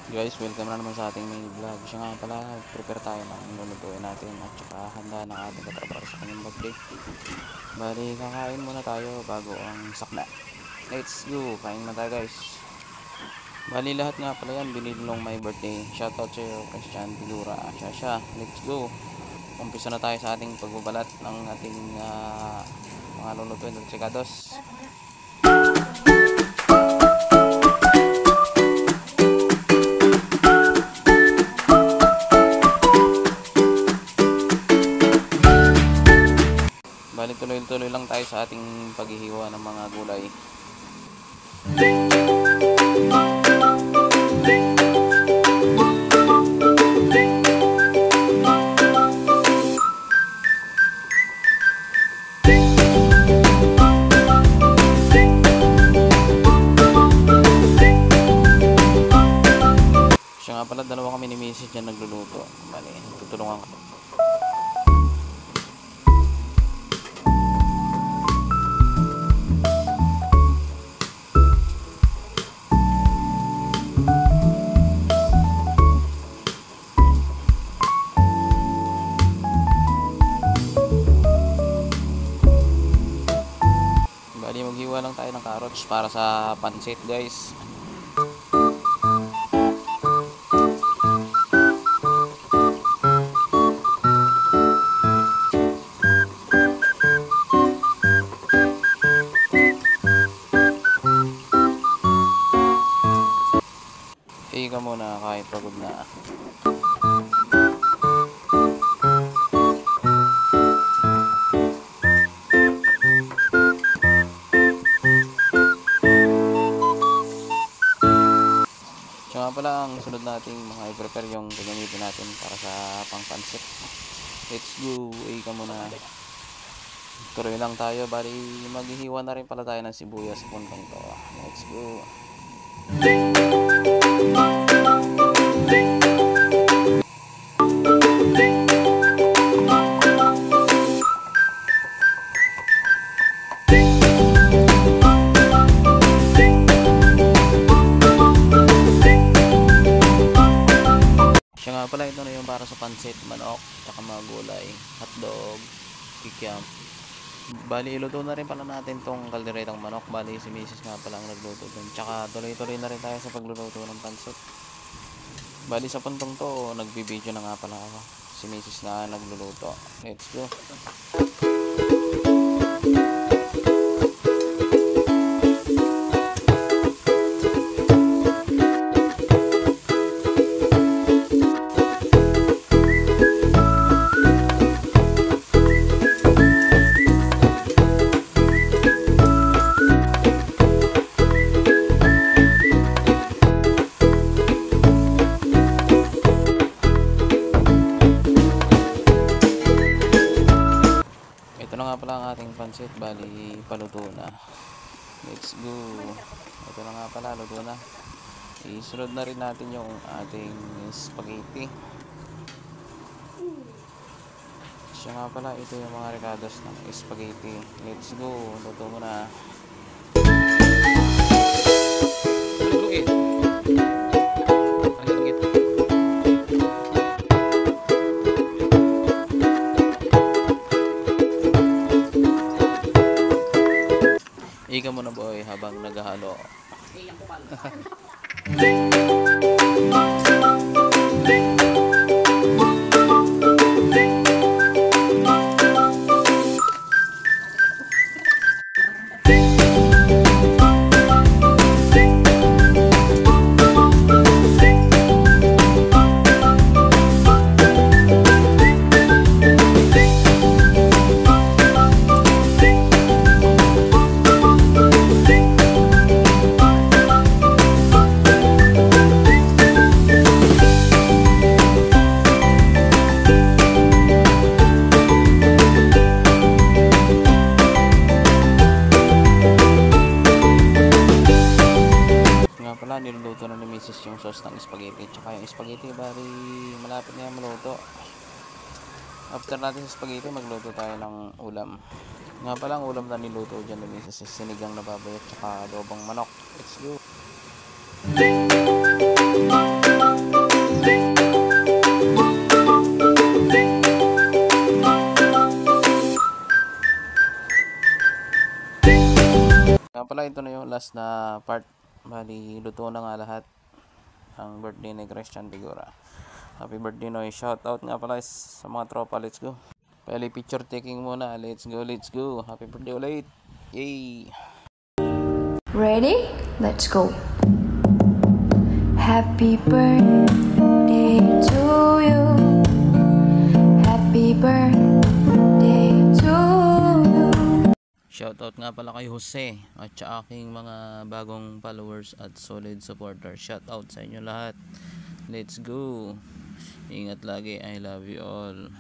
Guys, welcome na naman sa ating mini vlog. Siya nga pala, prepare tayo ng lulutuin natin at saka handa ng ating katrabaho sa kanyang birthday. Bali, kakain muna tayo bago ang sakna. Let's go, kain na tayo guys. Bali, lahat nga pala yan binili nung my birthday. Shoutout sa iyo, Christian Figura. Siya, let's go. Umpisa na tayo sa ating pagbabalat ng ating mga lulutuin at sikados. Bali, tuloy-tuloy lang tayo sa ating paghihiwa ng mga gulay. Siya nga pala, dalawa kami ni Mrs. dyan nagluluto. Bali, tutulungan ko. Bali, maghiwa lang tayo ng carrots para sa pansit guys. Ika muna kahit pagod na. Siya nga pala, ang sunod nating mga i-prepare yung gagamitin natin para sa pang-pansit. Let's go, ika muna. Tuloy lang tayo, bali maghihiwa na rin pala tayo ng sibuyas sa puntong to. Let's go. Siya nga pala, ito na yung para sa pansit, manok, tsaka mga gulay, hotdog, kikiam. Bali, iluto na rin pala natin tong kalderetang manok. Bali, si Mrs. nga pala ang nagluto dun. Tsaka tuloy-tuloy na rin tayo sa pagluluto ng pansit. Bali, sa puntong to, nagbibideo na nga pala ako. Si Mrs. na nagluluto. Let's go. Ito na nga pala ang ating pansit. Bali, paluto na. Let's go. Ito na nga pala, luto na. Isunod na rin natin yung ating spaghetti. Siya nga pala, ito yung mga recados ng spaghetti. Let's go. Luto mo na. Ika mo na boy habang naghahalo. Niluluto na ni Mrs. yung sauce ng spaghetti. Tsaka yung spaghetti, bari malapit na yung maluto. After natin sa spaghetti, magluto tayo ng ulam. Nga pala, ang ulam na niluto dyan ni Mrs. is sinigang na baboy at tsaka adobong manok. Let's go. ito na yung last na part. Bali, luto na nga lahat. Ang birthday ni Christian Figura. Happy birthday, Noy. Shout out nga pala sa mga tropa. Let's go. Bali, picture taking muna. Let's go, let's go. Happy birthday ulit. Yay! Ready? Let's go. Happy birthday to you. Happy birthday to you. Shoutout nga pala kay Jose at sa aking mga bagong followers at solid supporters. Shoutout sa inyo lahat. Let's go. Ingat lagi. I love you all.